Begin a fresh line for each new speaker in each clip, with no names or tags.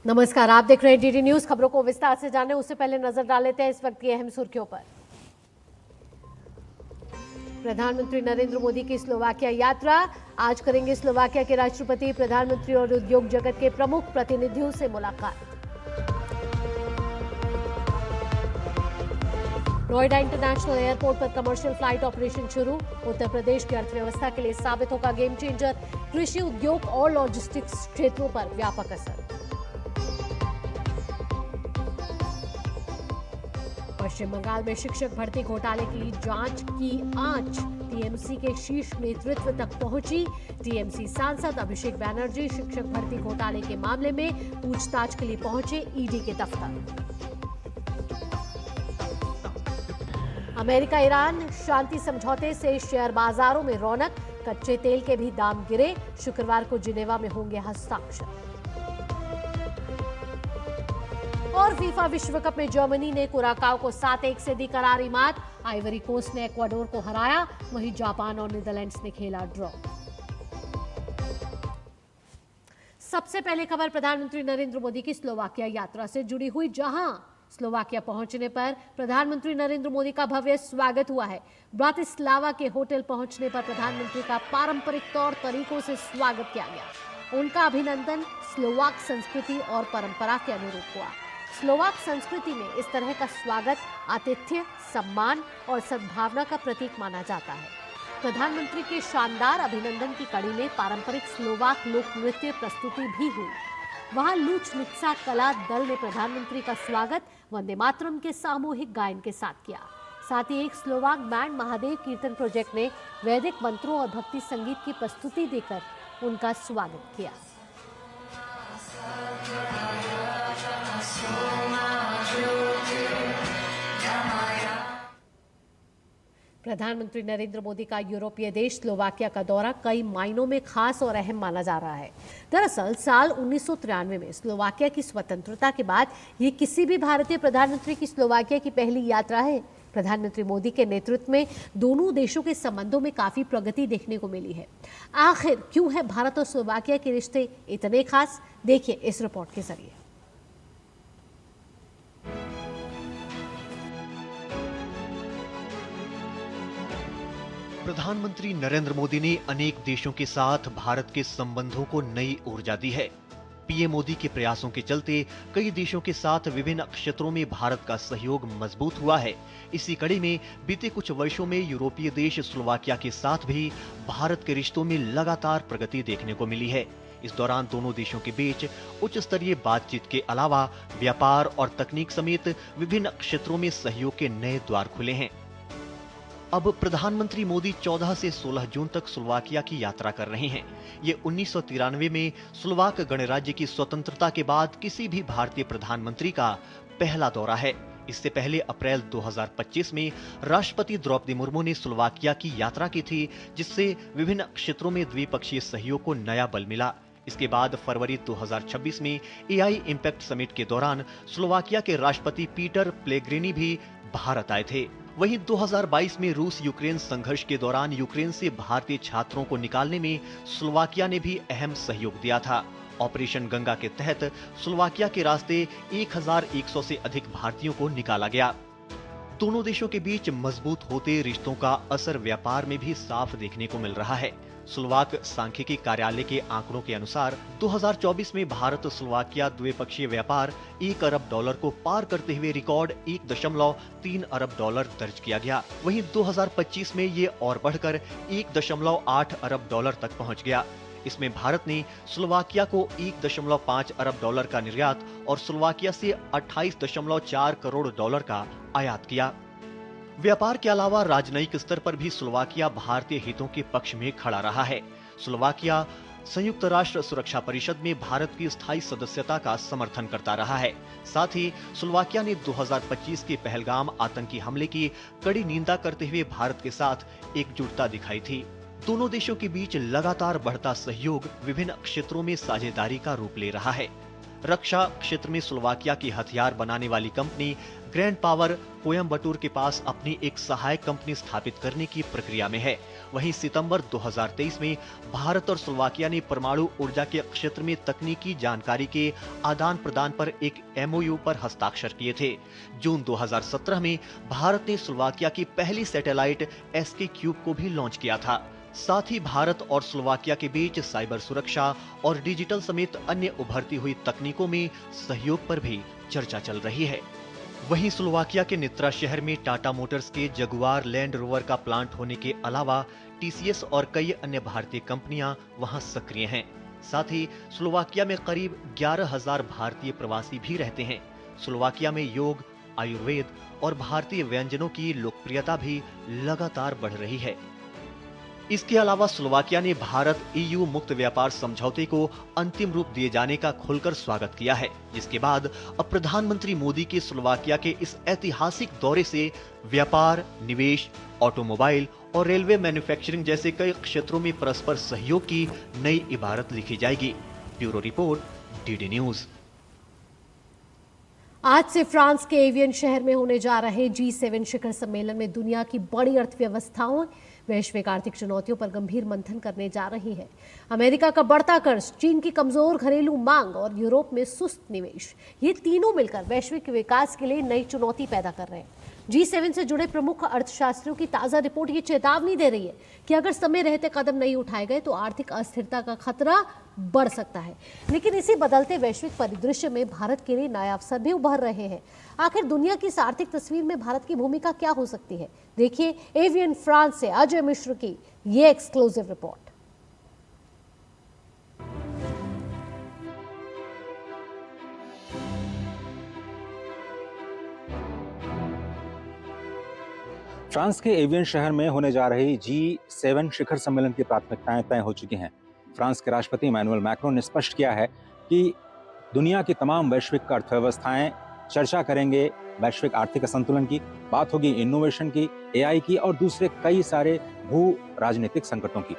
नमस्कार, आप देख रहे हैं डीडी न्यूज। खबरों को विस्तार से जाने उससे पहले नजर डाल लेते हैं इस वक्त की अहम सुर्खियों पर। प्रधानमंत्री नरेंद्र मोदी की स्लोवाकिया यात्रा। आज करेंगे स्लोवाकिया के राष्ट्रपति, प्रधानमंत्री और उद्योग जगत के प्रमुख प्रतिनिधियों से मुलाकात। नोएडा इंटरनेशनल एयरपोर्ट पर कमर्शियल फ्लाइट ऑपरेशन शुरू। उत्तर प्रदेश की अर्थव्यवस्था के लिए साबित होगा गेम चेंजर। कृषि, उद्योग और लॉजिस्टिक्स क्षेत्रों पर व्यापक असर। पश्चिम बंगाल में शिक्षक भर्ती घोटाले की जांच की आंच टीएमसी के शीर्ष नेतृत्व तक पहुंची। टीएमसी सांसद अभिषेक बैनर्जी शिक्षक भर्ती घोटाले के मामले में पूछताछ के लिए पहुंचे ईडी के दफ्तर। अमेरिका ईरान शांति समझौते से शेयर बाजारों में रौनक। कच्चे तेल के भी दाम गिरे। शुक्रवार को जिनेवा में होंगे हस्ताक्षर। और फीफा विश्व कप में जर्मनी ने कुराकाओ को 7-1 से दी करारी मात। आइवरी कोस्ट ने इक्वाडोर को हराया, वहीं जापान और नीदरलैंड्स ने खेला ड्रॉ। सबसे पहले खबर प्रधानमंत्री नरेंद्र मोदी की स्लोवाकिया यात्रा से जुड़ी हुई, जहां स्लोवाकिया पहुंचने पर प्रधानमंत्री नरेंद्र मोदी का भव्य स्वागत हुआ है। ब्रातिस्लावा के होटल पहुंचने पर प्रधानमंत्री का पारंपरिक तौर तरीकों से स्वागत किया गया। उनका अभिनंदन स्लोवाक संस्कृति और परंपरा के अनुरूप हुआ। स्लोवाक संस्कृति में इस तरह का स्वागत आतिथ्य, सम्मान और सद्भावना का प्रतीक माना जाता है। प्रधानमंत्री के शानदार अभिनंदन की कड़ी में पारंपरिक स्लोवाक लोक नृत्य प्रस्तुति भी हुई। वहां लूचनित्सा कला दल ने प्रधानमंत्री का स्वागत वंदे मातरम के सामूहिक गायन के साथ किया। साथ ही एक स्लोवाक बैंड महादेव कीर्तन प्रोजेक्ट ने वैदिक मंत्रों और भक्ति संगीत की प्रस्तुति देकर उनका स्वागत किया। प्रधानमंत्री नरेंद्र मोदी का यूरोपीय देश स्लोवाकिया का दौरा कई मायनों में खास और अहम माना जा रहा है। दरअसल साल 1993 में स्लोवाकिया की स्वतंत्रता के बाद ये किसी भी भारतीय प्रधानमंत्री की स्लोवाकिया की पहली यात्रा है। प्रधानमंत्री मोदी के नेतृत्व में दोनों देशों के संबंधों में काफी प्रगति देखने को मिली है। आखिर क्यों है भारत और स्लोवाकिया के रिश्ते इतने खास, देखिए इस रिपोर्ट के जरिए।
प्रधानमंत्री नरेंद्र मोदी ने अनेक देशों के साथ भारत के संबंधों को नई ऊर्जा दी है। पीएम मोदी के प्रयासों के चलते कई देशों के साथ विभिन्न क्षेत्रों में भारत का सहयोग मजबूत हुआ है। इसी कड़ी में बीते कुछ वर्षों में यूरोपीय देश स्लोवाकिया के साथ भी भारत के रिश्तों में लगातार प्रगति देखने को मिली है। इस दौरान दोनों देशों के बीच उच्च स्तरीय बातचीत के अलावा व्यापार और तकनीक समेत विभिन्न क्षेत्रों में सहयोग के नए द्वार खुले हैं। अब प्रधानमंत्री मोदी 14 से 16 जून तक स्लोवाकिया की यात्रा कर रहे हैं। ये 1993 में स्लोवाक गणराज्य की स्वतंत्रता के बाद किसी भी भारतीय प्रधानमंत्री का पहला दौरा है। इससे पहले अप्रैल 2025 में राष्ट्रपति द्रौपदी मुर्मू ने स्लोवाकिया की यात्रा की थी, जिससे विभिन्न क्षेत्रों में द्विपक्षीय सहयोग को नया बल मिला। इसके बाद फरवरी 2026 में एआई इम्पैक्ट समिट के दौरान स्लोवाकिया के राष्ट्रपति पीटर पेलेग्रिनी भी भारत आए थे। वहीं 2022 में रूस यूक्रेन संघर्ष के दौरान यूक्रेन से भारतीय छात्रों को निकालने में स्लोवाकिया ने भी अहम सहयोग दिया था। ऑपरेशन गंगा के तहत स्लोवाकिया के रास्ते 1100 से अधिक भारतीयों को निकाला गया। दोनों देशों के बीच मजबूत होते रिश्तों का असर व्यापार में भी साफ देखने को मिल रहा है। स्लोवाक सांख्यिकी कार्यालय के आंकड़ों के अनुसार 2024 में भारत स्लोवाकिया द्विपक्षीय व्यापार $1 अरब को पार करते हुए रिकॉर्ड $1.3 अरब दर्ज किया गया। वहीं 2025 में ये और बढ़कर $1.8 अरब तक पहुंच गया। इसमें भारत ने स्लोवाकिया को $1.5 अरब का निर्यात और स्लोवाकिया से $28.4 करोड़ का आयात किया। व्यापार के अलावा राजनयिक स्तर पर भी स्लोवाकिया भारतीय हितों के पक्ष में खड़ा रहा है। स्लोवाकिया संयुक्त राष्ट्र सुरक्षा परिषद में भारत की स्थायी सदस्यता का समर्थन करता रहा है। साथ ही स्लोवाकिया ने 2025 के पहलगाम आतंकी हमले की कड़ी निंदा करते हुए भारत के साथ एकजुटता दिखाई थी। दोनों देशों के बीच लगातार बढ़ता सहयोग विभिन्न क्षेत्रों में साझेदारी का रूप ले रहा है। रक्षा क्षेत्र में स्लोवाकिया की हथियार बनाने वाली कंपनी ग्रैंड पावर कोयम्बटूर के पास अपनी एक सहायक कंपनी स्थापित करने की प्रक्रिया में है। वहीं सितंबर 2023 में भारत और स्लोवाकिया ने परमाणु ऊर्जा के क्षेत्र में तकनीकी जानकारी के आदान प्रदान पर एक MOU पर हस्ताक्षर किए थे। जून 2017 में भारत ने स्लोवाकिया की पहली सैटेलाइट SK क्यूब को भी लॉन्च किया था। साथ ही भारत और स्लोवाकिया के बीच साइबर सुरक्षा और डिजिटल समेत अन्य उभरती हुई तकनीकों में सहयोग पर भी चर्चा चल रही है। वहीं स्लोवाकिया के नित्रा शहर में टाटा मोटर्स के जगुआर लैंड रोवर का प्लांट होने के अलावा TCS और कई अन्य भारतीय कंपनियां वहां सक्रिय हैं। साथ ही स्लोवाकिया में करीब 11,000 भारतीय प्रवासी भी रहते हैं। स्लोवाकिया में योग, आयुर्वेद और भारतीय व्यंजनों की लोकप्रियता भी लगातार बढ़ रही है। इसके अलावा स्लोवाकिया ने भारत EU मुक्त व्यापार समझौते को अंतिम रूप दिए जाने का खुलकर स्वागत किया है, जिसके बाद अब प्रधानमंत्री मोदी के स्लोवाकिया के इस ऐतिहासिक दौरे से व्यापार, निवेश, ऑटोमोबाइल और रेलवे मैन्युफैक्चरिंग जैसे कई क्षेत्रों में परस्पर सहयोग की नई इबारत लिखी जाएगी। Bureau report, DD news.
आज से फ्रांस के एवियन शहर में होने जा रहे G7 शिखर सम्मेलन में दुनिया की बड़ी अर्थव्यवस्थाओं वैश्विक आर्थिक चुनौतियों पर गंभीर मंथन करने जा रही है। अमेरिका का बढ़ता कर्ज, चीन की कमजोर घरेलू मांग और यूरोप में सुस्त निवेश, ये तीनों मिलकर वैश्विक विकास के लिए नई चुनौती पैदा कर रहे हैं। G7 से जुड़े प्रमुख अर्थशास्त्रियों की ताजा रिपोर्ट ये चेतावनी दे रही है कि अगर समय रहते कदम नहीं उठाए गए तो आर्थिक अस्थिरता का खतरा बढ़ सकता है। लेकिन इसी बदलते वैश्विक परिदृश्य में भारत के लिए नए अवसर भी उभर रहे हैं। आखिर दुनिया की इस आर्थिक तस्वीर में भारत की भूमिका क्या हो सकती है? देखिए एवियन फ्रांस से अजय मिश्र की ये एक्सक्लूसिव रिपोर्ट।
फ्रांस के एवियन शहर में होने जा रही G7 शिखर सम्मेलन की प्राथमिकताएं तय हो चुकी हैं। फ्रांस के राष्ट्रपति इमैनुअल मैक्रोन ने स्पष्ट किया है कि दुनिया की तमाम वैश्विक अर्थव्यवस्थाएं चर्चा करेंगे वैश्विक आर्थिक असंतुलन की, बात होगी इनोवेशन की, AI की और दूसरे कई सारे भू राजनीतिक संकटों की।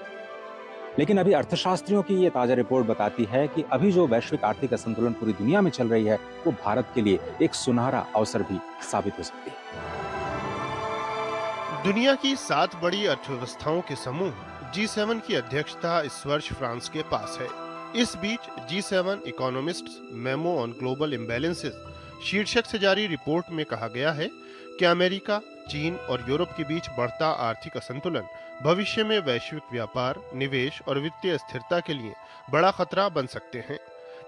लेकिन अभी अर्थशास्त्रियों की ये ताजा रिपोर्ट बताती है कि अभी जो वैश्विक आर्थिक असंतुलन पूरी दुनिया में चल रही है वो भारत के लिए एक सुनहरा अवसर भी साबित हो सकती है।
दुनिया की 7 बड़ी अर्थव्यवस्थाओं के समूह G7 की अध्यक्षता इस वर्ष फ्रांस के पास है। इस बीच G7 economists memo on global imbalances शीर्षक से जारी रिपोर्ट में कहा गया है कि अमेरिका, चीन और यूरोप के बीच बढ़ता आर्थिक असंतुलन भविष्य में वैश्विक व्यापार, निवेश और वित्तीय स्थिरता के लिए बड़ा खतरा बन सकते हैं।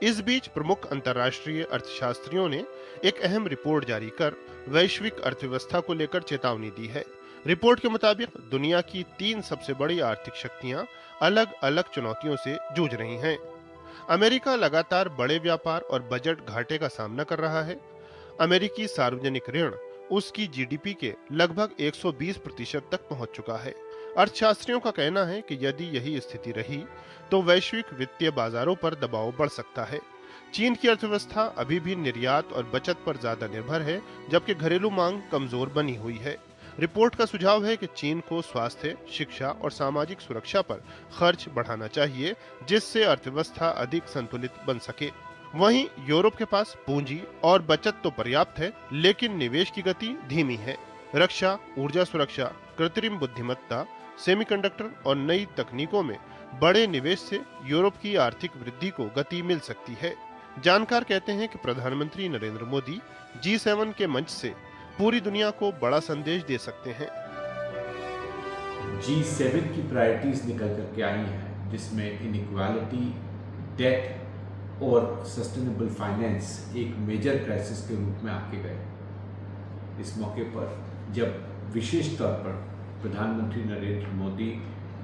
इस बीच प्रमुख अंतर्राष्ट्रीय अर्थशास्त्रियों ने एक अहम रिपोर्ट जारी कर वैश्विक अर्थव्यवस्था को लेकर चेतावनी दी है। रिपोर्ट के मुताबिक दुनिया की 3 सबसे बड़ी आर्थिक शक्तियां अलग अलग चुनौतियों से जूझ रही हैं। अमेरिका लगातार बड़े व्यापार और बजट घाटे का सामना कर रहा है। अमेरिकी सार्वजनिक ऋण उसकी GDP के लगभग 120% तक पहुंच चुका है। अर्थशास्त्रियों का कहना है कि यदि यही स्थिति रही तो वैश्विक वित्तीय बाजारों पर दबाव बढ़ सकता है। चीन की अर्थव्यवस्था अभी भी निर्यात और बचत पर ज्यादा निर्भर है, जबकि घरेलू मांग कमजोर बनी हुई है। रिपोर्ट का सुझाव है कि चीन को स्वास्थ्य, शिक्षा और सामाजिक सुरक्षा पर खर्च बढ़ाना चाहिए, जिससे अर्थव्यवस्था अधिक संतुलित बन सके। वहीं यूरोप के पास पूंजी और बचत तो पर्याप्त है, लेकिन निवेश की गति धीमी है। रक्षा, ऊर्जा सुरक्षा, कृत्रिम बुद्धिमत्ता, सेमीकंडक्टर और नई तकनीकों में बड़े निवेश से यूरोप की आर्थिक वृद्धि को गति मिल सकती है। जानकार कहते हैं कि प्रधानमंत्री नरेंद्र मोदी G7 के मंच से पूरी दुनिया को बड़ा संदेश दे सकते हैं।
G7 की प्रायोरिटीज निकल करके आई हैं, जिसमें इनइक्वालिटी, डेट और सस्टेनेबल फाइनेंस एक मेजर क्राइसिस के रूप में आके गए। इस मौके पर जब विशेष तौर पर प्रधानमंत्री नरेंद्र मोदी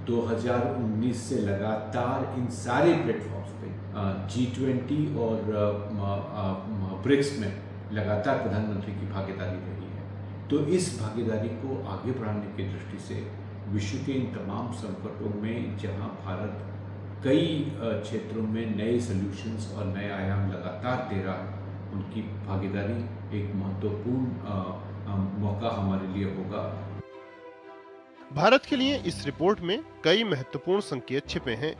2019 से लगातार इन सारे प्लेटफॉर्म्स पे G20 और ब्रिक्स में लगातार प्रधानमंत्री की भागीदारी रही है, तो इस भागीदारी को आगे बढ़ाने की दृष्टि से विश्व के इन तमाम संकटों में जहां भारत कई क्षेत्रों में नए सॉल्यूशंस और नए आयाम लगातार दे रहा है, उनकी भागीदारी एक महत्वपूर्ण मौका हमारे लिए होगा।
भारत के लिए इस रिपोर्ट में कई महत्वपूर्ण संकेत छिपे हैं।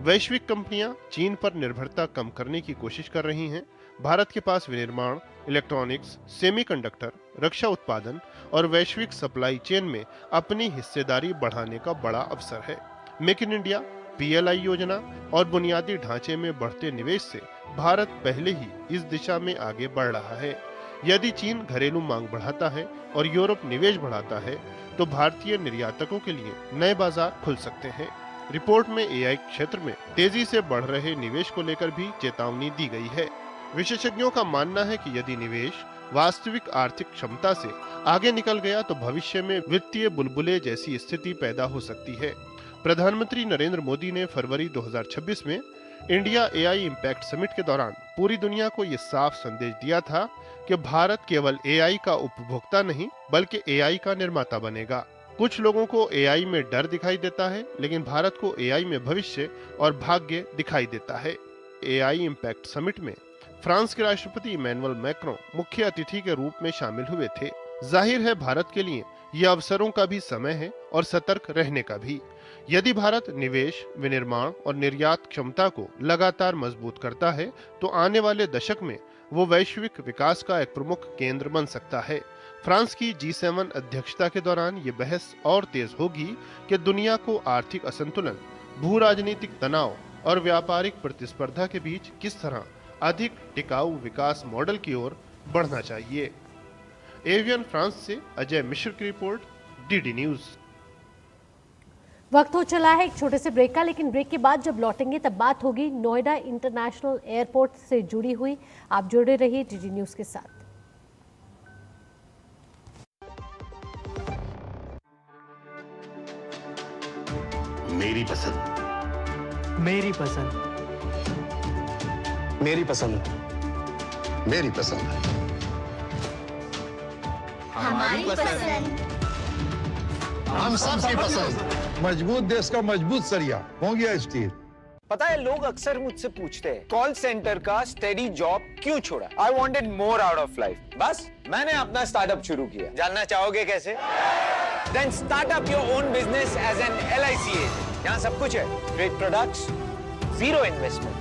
वैश्विक कंपनियां चीन पर निर्भरता कम करने की कोशिश कर रही हैं, भारत के पास विनिर्माण, इलेक्ट्रॉनिक्स, सेमीकंडक्टर, रक्षा उत्पादन और वैश्विक सप्लाई चेन में अपनी हिस्सेदारी बढ़ाने का बड़ा अवसर है। मेक इन इंडिया, PLI योजना और बुनियादी ढांचे में बढ़ते निवेश से भारत पहले ही इस दिशा में आगे बढ़ रहा है। यदि चीन घरेलू मांग बढ़ाता है और यूरोप निवेश बढ़ाता है तो भारतीय निर्यातकों के लिए नए बाजार खुल सकते हैं। रिपोर्ट में AI क्षेत्र में तेजी से बढ़ रहे निवेश को लेकर भी चेतावनी दी गई है। विशेषज्ञों का मानना है कि यदि निवेश वास्तविक आर्थिक क्षमता से आगे निकल गया तो भविष्य में वित्तीय बुलबुले जैसी स्थिति पैदा हो सकती है। प्रधानमंत्री नरेंद्र मोदी ने फरवरी 2026 में इंडिया AI इम्पैक्ट समिट के दौरान पूरी दुनिया को ये साफ संदेश दिया था कि भारत केवल AI का उपभोक्ता नहीं बल्कि AI का निर्माता बनेगा। कुछ लोगों को AI में डर दिखाई देता है, लेकिन भारत को AI में भविष्य और भाग्य दिखाई देता है। AI इम्पैक्ट समिट में फ्रांस के राष्ट्रपति इमैनुअल मैक्रों मुख्य अतिथि के रूप में शामिल हुए थे। जाहिर है भारत के लिए यह अवसरों का भी समय है और सतर्क रहने का भी। यदि भारत निवेश, विनिर्माण और निर्यात क्षमता को लगातार मजबूत करता है तो आने वाले दशक में वो वैश्विक विकास का एक प्रमुख केंद्र बन सकता है। फ्रांस की G7 अध्यक्षता के दौरान ये बहस और तेज होगी कि दुनिया को आर्थिक असंतुलन, भू राजनीतिक तनाव और व्यापारिक प्रतिस्पर्धा के बीच किस तरह अधिक टिकाऊ विकास मॉडल की ओर बढ़ना चाहिए। एवियन फ्रांस से अजय मिश्र की रिपोर्ट, DD न्यूज।
वक्त हो चला है एक छोटे से ब्रेक का, लेकिन ब्रेक के बाद जब लौटेंगे तब बात होगी नोएडा इंटरनेशनल एयरपोर्ट से जुड़ी हुई। आप जुड़े रहिए DD न्यूज के साथ।
मेरी पसंद,
मेरी पसंद,
मेरी पसंद, मेरी पसंद,
हमारी पसंद,
हम सबकी पसंद।
मजबूत देश का मजबूत सरिया हो गया स्टील।
पता है लोग अक्सर मुझसे पूछते हैं कॉल सेंटर का स्टेडी जॉब क्यों छोड़ा। I wanted more out of life. बस मैंने अपना स्टार्टअप शुरू किया। जानना चाहोगे कैसे? Then start up your own business as an LIC agent. यहाँ सब कुछ है, great products, zero investment,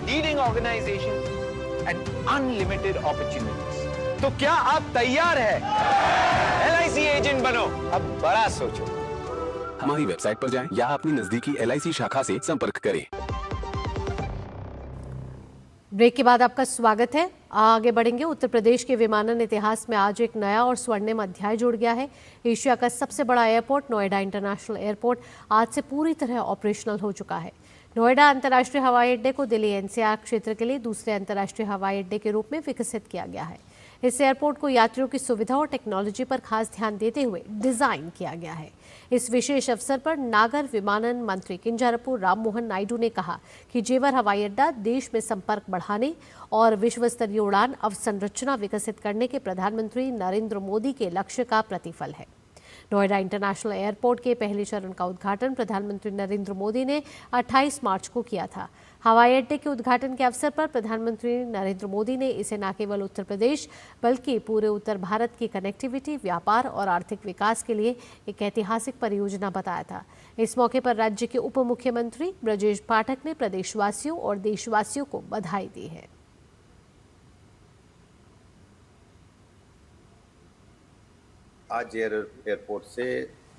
leading organisation and unlimited opportunities. तो क्या आप तैयार है LIC एजेंट बनो? अब बड़ा सोचो।
हमारी वेबसाइट पर जाएं या अपनी नजदीकी LIC शाखा से संपर्क करें।
ब्रेक के बाद आपका स्वागत है। आगे बढ़ेंगे। उत्तर प्रदेश के विमानन इतिहास में आज एक नया और स्वर्णिम अध्याय जुड़ गया है। एशिया का सबसे बड़ा एयरपोर्ट नोएडा इंटरनेशनल एयरपोर्ट आज से पूरी तरह ऑपरेशनल हो चुका है। नोएडा अंतर्राष्ट्रीय हवाई अड्डे को दिल्ली NCR क्षेत्र के लिए दूसरे अंतर्राष्ट्रीय हवाई अड्डे के रूप में विकसित किया गया है। इस एयरपोर्ट को यात्रियों की सुविधा और टेक्नोलॉजी पर खास ध्यान देते हुए डिजाइन किया गया है। इस विशेष अवसर पर नागर विमानन मंत्री किंजरापू राम मोहन नायडू ने कहा कि जेवर हवाई अड्डा देश में संपर्क बढ़ाने और विश्व स्तरीय उड़ान अवसंरचना विकसित करने के प्रधानमंत्री नरेंद्र मोदी के लक्ष्य का प्रतिफल है। नोएडा इंटरनेशनल एयरपोर्ट के पहले चरण का उद्घाटन प्रधानमंत्री नरेंद्र मोदी ने 28 मार्च को किया था। हवाई अड्डे के उद्घाटन के अवसर पर प्रधानमंत्री नरेंद्र मोदी ने इसे न केवल उत्तर प्रदेश बल्कि पूरे उत्तर भारत की कनेक्टिविटी, व्यापार और आर्थिक विकास के लिए एक ऐतिहासिक परियोजना बताया था। इस मौके पर राज्य के उप मुख्यमंत्री ब्रजेश पाठक ने प्रदेशवासियों और देशवासियों को बधाई दी है।
आज एयरपोर्ट से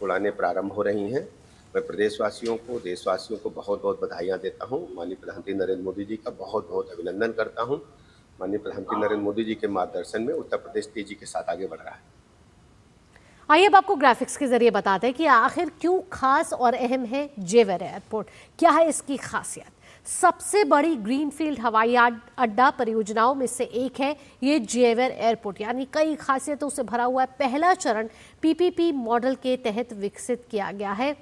उड़ानें प्रारंभ हो रही हैं। मैं प्रदेशवासियों को, देशवासियों को बहुत बहुत बधाइयाँ देता हूँ। माननीय प्रधानमंत्री नरेंद्र मोदी जी का बहुत बहुत अभिनंदन करता हूँ। माननीय प्रधानमंत्री नरेंद्र मोदी जी के मार्गदर्शन में उत्तर प्रदेश तेजी के साथ आगे बढ़ रहा है।
आइए अब आपको ग्राफिक्स के जरिए बताते हैं कि आखिर क्यों खास और अहम है जेवर एयरपोर्ट, क्या है इसकी खासियत। सबसे बड़ी ग्रीनफील्ड हवाई अड्डा परियोजनाओं में से एक है ये जेवर एयरपोर्ट, यानी कई खासियतों से भरा हुआ है। पहला चरण PPP मॉडल के तहत विकसित किया गया है।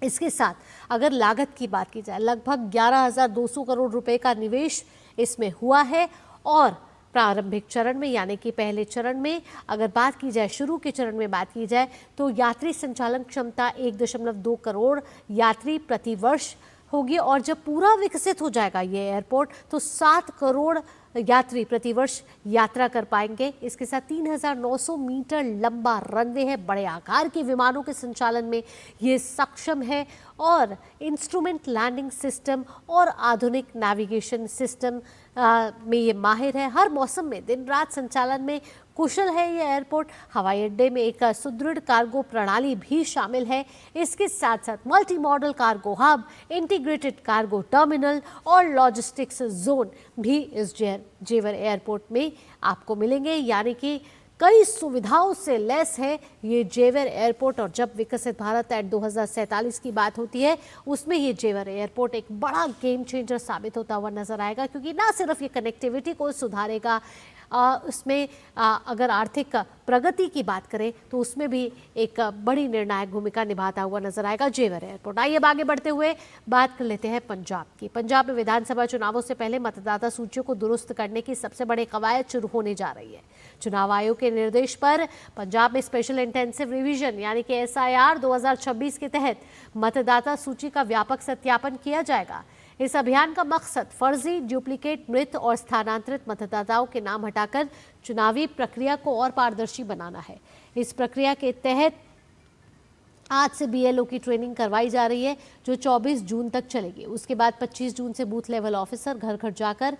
इसके साथ अगर लागत की बात की जाए, लगभग 11,200 करोड़ रुपए का निवेश इसमें हुआ है। और प्रारंभिक चरण में यानी कि पहले चरण में अगर बात की जाए, शुरू के चरण में बात की जाए तो यात्री संचालन क्षमता 1.2 करोड़ यात्री प्रति वर्ष होगी। और जब पूरा विकसित हो जाएगा ये एयरपोर्ट तो 7 करोड़ यात्री प्रतिवर्ष यात्रा कर पाएंगे। इसके साथ 3,900 मीटर लंबा रनवे है। बड़े आकार के विमानों के संचालन में ये सक्षम है और इंस्ट्रूमेंट लैंडिंग सिस्टम और आधुनिक नेविगेशन सिस्टम में ये माहिर है। हर मौसम में दिन रात संचालन में कुशल है ये एयरपोर्ट। हवाई अड्डे में एक सुदृढ़ कार्गो प्रणाली भी शामिल है। इसके साथ साथ multi modal cargo hub, integrated cargo terminal और लॉजिस्टिक्स जोन भी इस जेवर एयरपोर्ट में आपको मिलेंगे। यानी कि कई सुविधाओं से लैस है ये जेवर एयरपोर्ट। और जब विकसित भारत एक्ट 2047 की बात होती है उसमें ये जेवर एयरपोर्ट एक बड़ा गेम चेंजर साबित होता हुआ नजर आएगा, क्योंकि ना सिर्फ ये कनेक्टिविटी को सुधारेगा, उसमें अगर आर्थिक प्रगति की बात करें तो उसमें भी एक बड़ी निर्णायक भूमिका निभाता हुआ नजर आएगा जेवर एयरपोर्ट। आइए आगे बढ़ते हुए बात कर लेते हैं पंजाब की। पंजाब में विधानसभा चुनावों से पहले मतदाता सूचियों को दुरुस्त करने की सबसे बड़ी कवायद शुरू होने जा रही है। चुनाव आयोग के निर्देश पर पंजाब में स्पेशल इंटेंसिव रिवीजन यानी कि SIR 2026 के तहत मतदाता सूची का व्यापक सत्यापन किया जाएगा। इस अभियान का मकसद फर्जी, डुप्लीकेट, मृत और स्थानांतरित मतदाताओं के नाम हटाकर चुनावी प्रक्रिया को और पारदर्शी बनाना है। इस प्रक्रिया के तहत आज से BLO की ट्रेनिंग करवाई जा रही है जो 24 जून तक चलेगी। उसके बाद 25 जून से बूथ लेवल ऑफिसर घर घर जाकर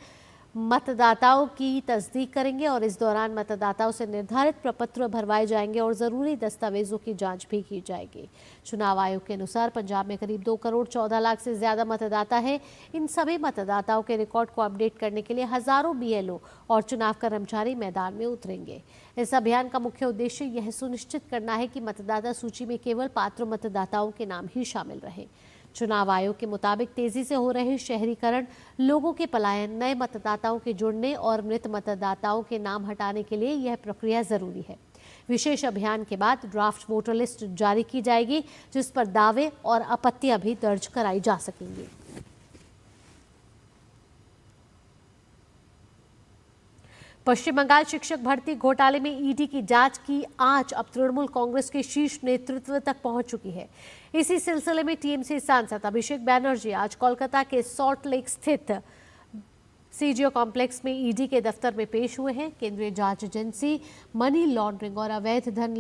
मतदाताओं की तस्दीक करेंगे और इस दौरान मतदाताओं से निर्धारित प्रपत्र भरवाए जाएंगे और ज़रूरी दस्तावेजों की जांच भी की जाएगी। चुनाव आयोग के अनुसार पंजाब में करीब 2 करोड़ 14 लाख से ज़्यादा मतदाता है। इन सभी मतदाताओं के रिकॉर्ड को अपडेट करने के लिए हज़ारों BLO और चुनाव कर्मचारी मैदान में उतरेंगे। इस अभियान का मुख्य उद्देश्य यह सुनिश्चित करना है कि मतदाता सूची में केवल पात्र मतदाताओं के नाम ही शामिल रहे। चुनाव आयोग के मुताबिक तेजी से हो रहे शहरीकरण, लोगों के पलायन, नए मतदाताओं के जुड़ने और मृत मतदाताओं के नाम हटाने के लिए यह प्रक्रिया जरूरी है। विशेष अभियान के बाद ड्राफ्ट वोटर लिस्ट जारी की जाएगी जिस पर दावे और आपत्तियां भी दर्ज कराई जा सकेंगी। पश्चिम बंगाल शिक्षक भर्ती घोटाले में ईडी की जांच की आंच अब तृणमूल कांग्रेस के शीर्ष नेतृत्व तक पहुंच चुकी है। इसी सिलसिले में टीएमसी सांसद अभिषेक बैनर्जी आज कोलकाता के सॉल्ट लेक स्थित CGO कॉम्प्लेक्स में ईडी के दफ्तर में पेश हुए हैं। केंद्रीय जांच एजेंसी मनी लॉन्ड्रिंग और अवैध धन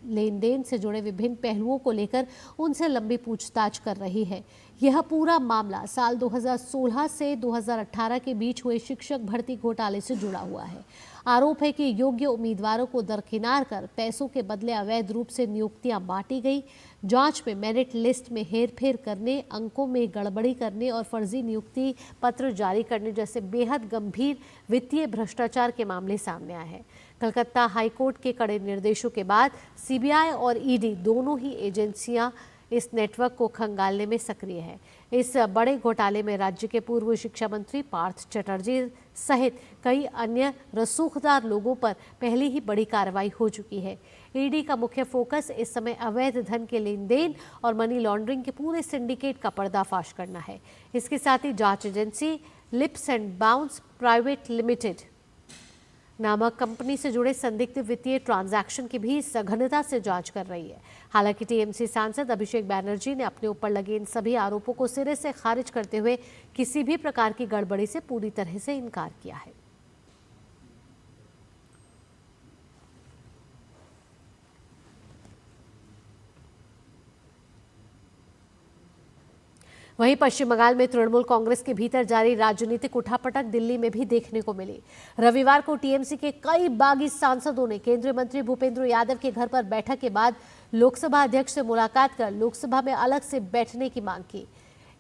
लेन देन से जुड़े विभिन्न पहलुओं को लेकर उनसे लंबी पूछताछ कर रही है। यह पूरा मामला साल 2016 से 2018 के बीच हुए शिक्षक भर्ती घोटाले से जुड़ा हुआ है। आरोप है कि योग्य उम्मीदवारों को दरकिनार कर पैसों के बदले अवैध रूप से नियुक्तियां बांटी गई। जांच में मेरिट लिस्ट में हेरफेर करने, अंकों में गड़बड़ी करने और फर्जी नियुक्ति पत्र जारी करने जैसे बेहद गंभीर वित्तीय भ्रष्टाचार के मामले सामने आए हैं। कलकत्ता हाईकोर्ट के कड़े निर्देशों के बाद CBI और ED दोनों ही एजेंसियां इस नेटवर्क को खंगालने में सक्रिय है। इस बड़े घोटाले में राज्य के पूर्व शिक्षा मंत्री पार्थ चटर्जी सहित कई अन्य रसूखदार लोगों पर पहले ही बड़ी कार्रवाई हो चुकी है। ईडी का मुख्य फोकस इस समय अवैध धन के लेन देन और मनी लॉन्ड्रिंग के पूरे सिंडिकेट का पर्दाफाश करना है। इसके साथ ही जांच agency lips and bounce private limited नामक कंपनी से जुड़े संदिग्ध वित्तीय ट्रांजैक्शन की भी सघनता से जांच कर रही है। हालांकि टीएमसी सांसद अभिषेक बैनर्जी ने अपने ऊपर लगे इन सभी आरोपों को सिरे से खारिज करते हुए किसी भी प्रकार की गड़बड़ी से पूरी तरह से इनकार किया है। वहीं पश्चिम बंगाल में तृणमूल कांग्रेस के भीतर जारी राजनीतिक उठापटक दिल्ली में भी देखने को मिली। रविवार को टीएमसी के कई बागी सांसदों ने केंद्रीय मंत्री भूपेंद्र यादव के घर पर बैठक के बाद लोकसभा अध्यक्ष से मुलाकात कर लोकसभा में अलग से बैठने की मांग की।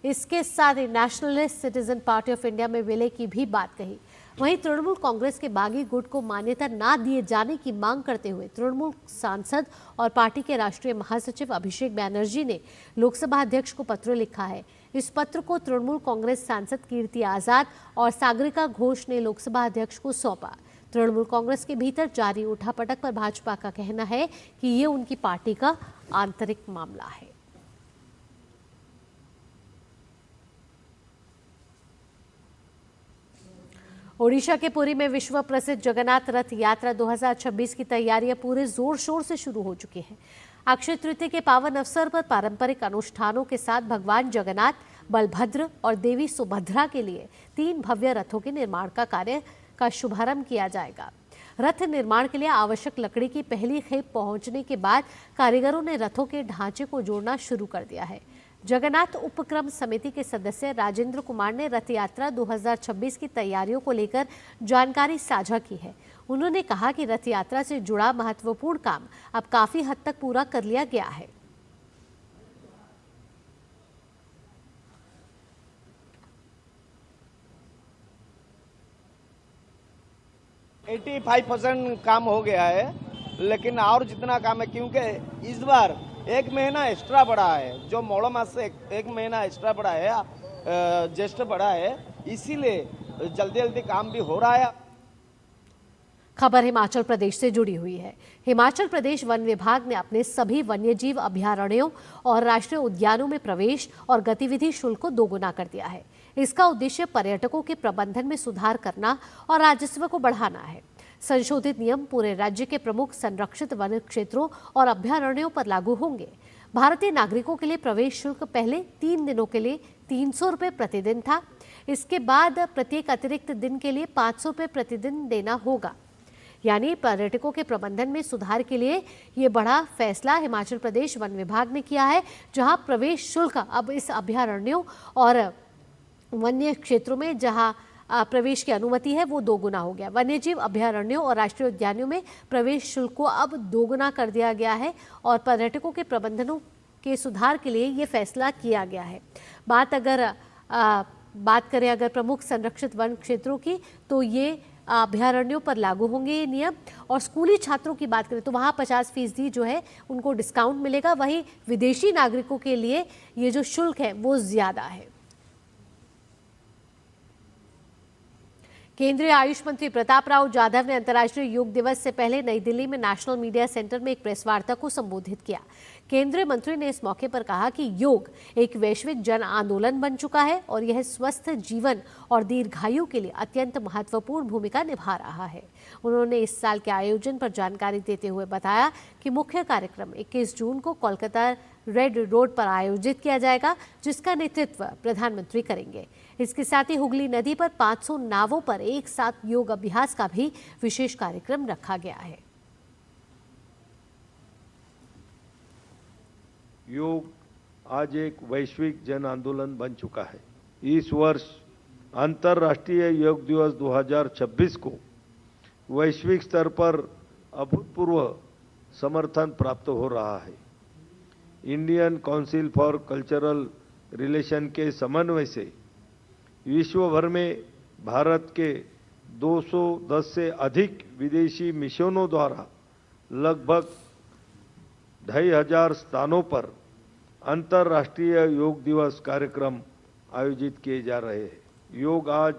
इसके साथ ही nationalist citizen party of India में विलय की भी बात कही। वहीं तृणमूल कांग्रेस के बागी गुट को मान्यता न दिए जाने की मांग करते हुए तृणमूल सांसद और पार्टी के राष्ट्रीय महासचिव अभिषेक बैनर्जी ने लोकसभा अध्यक्ष को पत्र लिखा है। इस पत्र को तृणमूल कांग्रेस सांसद कीर्ति आजाद और सागरिका घोष ने लोकसभा अध्यक्ष को सौंपा। तृणमूल कांग्रेस के भीतर जारी उठापटक पर भाजपा का कहना है कि ये उनकी पार्टी का आंतरिक मामला है। ओडिशा के पुरी में विश्व प्रसिद्ध जगन्नाथ रथ यात्रा 2026 की तैयारियां पूरे जोर शोर से शुरू हो चुकी हैं। अक्षय तृतीया के पावन अवसर पर पारंपरिक अनुष्ठानों के साथ भगवान जगन्नाथ, बलभद्र और देवी सुभद्रा के लिए 3 भव्य रथों के निर्माण का कार्य का शुभारंभ किया जाएगा। रथ निर्माण के लिए आवश्यक लकड़ी की पहली खेप पहुंचने के बाद कारीगरों ने रथों के ढांचे को जोड़ना शुरू कर दिया है। जगन्नाथ उपक्रम समिति के सदस्य राजेंद्र कुमार ने रथ यात्रा 2026 की तैयारियों को लेकर जानकारी साझा की है। उन्होंने कहा कि रथ यात्रा से जुड़ा महत्वपूर्ण काम अब काफी हद तक पूरा कर लिया गया है।
काम हो गया है, लेकिन और जितना काम है, क्योंकि इस बार 1 महीना एक्स्ट्रा बढ़ा है, जो मोड़ो मास से 1 महीना एक्स्ट्रा बढ़ा है, ज्येष्ठ बढ़ा है, इसीलिए जल्दी जल्दी काम भी हो रहा है।
खबर हिमाचल प्रदेश से जुड़ी हुई है। हिमाचल प्रदेश वन विभाग ने अपने सभी वन्यजीव अभयारण्यों और राष्ट्रीय उद्यानों में प्रवेश और गतिविधि शुल्क को दोगुना कर दिया है। इसका उद्देश्य पर्यटकों के प्रबंधन में सुधार करना और राजस्व को बढ़ाना है। संशोधित नियम पूरे राज्य के प्रमुख संरक्षित वन क्षेत्रों और अभयारण्यों पर लागू होंगे। भारतीय नागरिकों के लिए प्रवेश शुल्क पहले 3 दिनों के लिए 300 रुपये प्रतिदिन था। इसके बाद प्रत्येक अतिरिक्त दिन के लिए 500 रुपये प्रतिदिन देना होगा। यानी पर्यटकों के प्रबंधन में सुधार के लिए ये बड़ा फैसला हिमाचल प्रदेश वन विभाग ने किया है, जहां प्रवेश शुल्क अब इस अभयारण्यों और वन्य क्षेत्रों में जहां प्रवेश की अनुमति है वो दोगुना हो गया। वन्यजीव अभयारण्यों और राष्ट्रीय उद्यानों में प्रवेश शुल्क को अब दोगुना कर दिया गया है और पर्यटकों के प्रबंधनों के सुधार के लिए ये फैसला किया गया है। बात करें अगर प्रमुख संरक्षित वन क्षेत्रों की, तो ये अभयारण्यों पर लागू होंगे ये नियम। और स्कूली छात्रों की बात करें तो वहाँ 50% जो है उनको डिस्काउंट मिलेगा। वहीं विदेशी नागरिकों के लिए ये जो शुल्क है वो ज्यादा है। केंद्रीय आयुष मंत्री प्रताप राव जाधव ने अंतर्राष्ट्रीय योग दिवस से पहले नई दिल्ली में नेशनल मीडिया सेंटर में एक प्रेस वार्ता को संबोधित किया। केंद्रीय मंत्री ने इस मौके पर कहा कि योग एक वैश्विक जन आंदोलन बन चुका है और यह स्वस्थ जीवन और दीर्घायु के लिए अत्यंत महत्वपूर्ण भूमिका निभा रहा है। उन्होंने इस साल के आयोजन पर जानकारी देते हुए बताया कि मुख्य कार्यक्रम 21 जून को कोलकाता रेड रोड पर आयोजित किया जाएगा, जिसका नेतृत्व प्रधानमंत्री करेंगे। इसके साथ ही हुगली नदी पर 500 नावों पर एक साथ योग अभ्यास का भी विशेष कार्यक्रम रखा गया है।
योग आज एक वैश्विक जन आंदोलन बन चुका है। इस वर्ष अंतर्राष्ट्रीय योग दिवस 2026 को वैश्विक स्तर पर अभूतपूर्व समर्थन प्राप्त हो रहा है। Indian council for cultural relation के समन्वय से विश्व भर में भारत के 210 से अधिक विदेशी मिशनों द्वारा लगभग 2500 स्थानों पर अंतर्राष्ट्रीय योग दिवस कार्यक्रम आयोजित किए जा रहे हैं। योग आज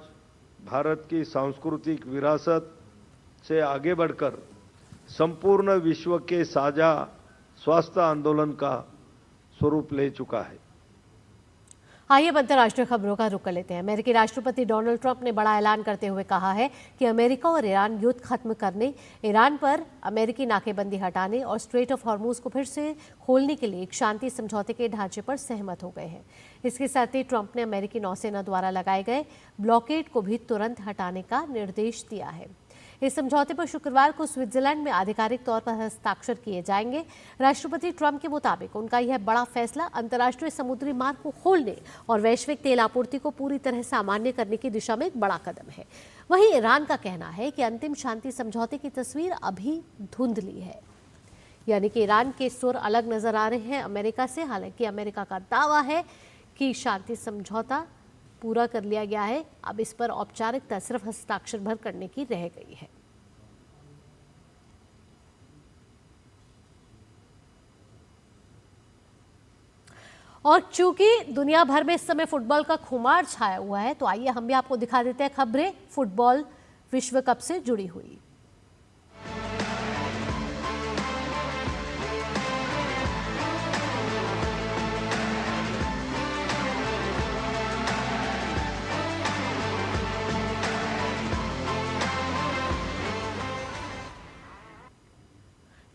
भारत की सांस्कृतिक विरासत से आगे बढ़कर संपूर्ण विश्व के साझा स्वास्थ्य आंदोलन का स्वरूप ले चुका है।
आइए अब अंतर्राष्ट्रीय खबरों का रुख कर लेते हैं। अमेरिकी राष्ट्रपति डोनाल्ड ट्रंप ने बड़ा ऐलान करते हुए कहा है कि अमेरिका और ईरान युद्ध खत्म करने, ईरान पर अमेरिकी नाकेबंदी हटाने और स्ट्रेट ऑफ हॉर्मुज को फिर से खोलने के लिए एक शांति समझौते के ढांचे पर सहमत हो गए हैं। इसके साथ ही ट्रंप ने अमेरिकी नौसेना द्वारा लगाए गए ब्लॉकेड को भी तुरंत हटाने का निर्देश दिया है। इस समझौते पर शुक्रवार को स्विट्जरलैंड में आधिकारिक तौर पर हस्ताक्षर किए जाएंगे। राष्ट्रपति ट्रंप के मुताबिक उनका यह बड़ा फैसला अंतर्राष्ट्रीय समुद्री मार्ग को खोलने और वैश्विक तेल आपूर्ति को पूरी तरह सामान्य करने की दिशा में एक बड़ा कदम है। वहीं ईरान का कहना है कि अंतिम शांति समझौते की तस्वीर अभी धुंधली है, यानी कि ईरान के सुर अलग नजर आ रहे हैं अमेरिका से। हालांकि अमेरिका का दावा है कि शांति समझौता पूरा कर लिया गया है, अब इस पर औपचारिकता सिर्फ हस्ताक्षर भर करने की रह गई है। और चूंकि दुनिया भर में इस समय फुटबॉल का खुमार छाया हुआ है, तो आइए हम भी आपको दिखा देते हैं खबरें फुटबॉल विश्व कप से जुड़ी हुई।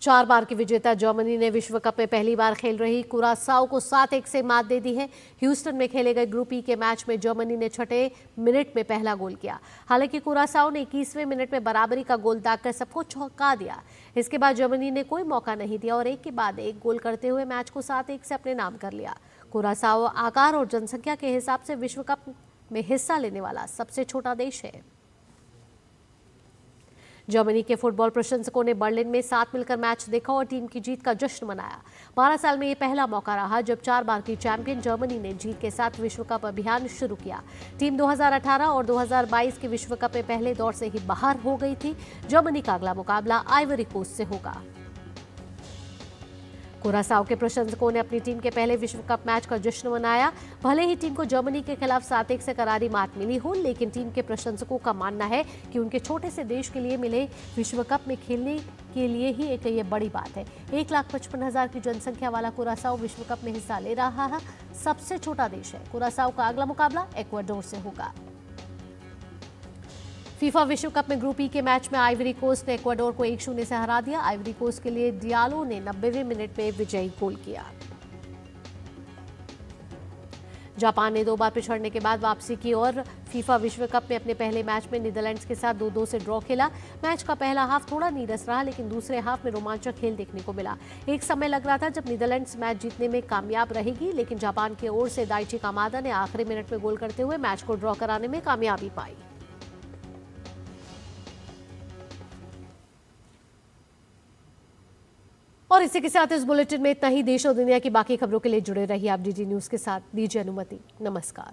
4 बार की विजेता जर्मनी ने विश्व कप में पहली बार खेल रही कुरासाओ को 7-1 से मात दे दी है। ह्यूस्टन में खेले गए ग्रुप ई के मैच में जर्मनी ने 6 मिनट में पहला गोल किया। हालांकि कुरासाओ ने 21वें मिनट में बराबरी का गोल दागकर सबको चौंका दिया। इसके बाद जर्मनी ने कोई मौका नहीं दिया और एक के बाद एक गोल करते हुए मैच को 7-1 से अपने नाम कर लिया। कुरासाओ आकार और जनसंख्या के हिसाब से विश्व कप में हिस्सा लेने वाला सबसे छोटा देश है। जर्मनी के फुटबॉल प्रशंसकों ने बर्लिन में साथ मिलकर मैच देखा और टीम की जीत का जश्न मनाया। 12 साल में ये पहला मौका रहा जब 4 बार की चैंपियन जर्मनी ने जीत के साथ विश्व कप अभियान शुरू किया। टीम 2018 और 2022 के विश्व कप में पहले दौर से ही बाहर हो गई थी। जर्मनी का अगला मुकाबला आइवरी कोस्ट से होगा। कुरासाओ के प्रशंसकों ने अपनी टीम के पहले विश्व कप मैच का जश्न मनाया। भले ही टीम को जर्मनी के खिलाफ 7-1 से करारी मात मिली हो, लेकिन टीम के प्रशंसकों का मानना है कि उनके छोटे से देश के लिए मिले विश्व कप में खेलने के लिए ही एक ये बड़ी बात है। 1,55,000 की जनसंख्या वाला कुरासाओ विश्व कप में हिस्सा ले रहा है, सबसे छोटा देश है। कुरासाओ का अगला मुकाबला इक्वाडोर से होगा। फीफा विश्व कप में ग्रुप ई के मैच में आइवरी कोस्ट ने इक्वाडोर को 1-0 से हरा दिया। आइवरी कोस्ट के लिए डियालो ने 90वें मिनट में विजयी गोल किया। जापान ने 2 बार पिछड़ने के बाद वापसी की और फीफा विश्व कप में अपने पहले मैच में नीदरलैंड्स के साथ 2-2 से ड्रॉ खेला। मैच का पहला हाफ थोड़ा नीरस रहा, लेकिन दूसरे हाफ में रोमांचक खेल देखने को मिला। एक समय लग रहा था जब नीदरलैंड्स मैच जीतने में कामयाब रहेगी, लेकिन जापान की ओर से दाइची कामादा ने आखिरी मिनट में गोल करते हुए मैच को ड्रॉ कराने में कामयाबी पाई। और इसी के साथ इस बुलेटिन में इतना ही। देश और दुनिया की बाकी खबरों के लिए जुड़े रहिए आप डीडी न्यूज के साथ। दीजिए अनुमति। नमस्कार।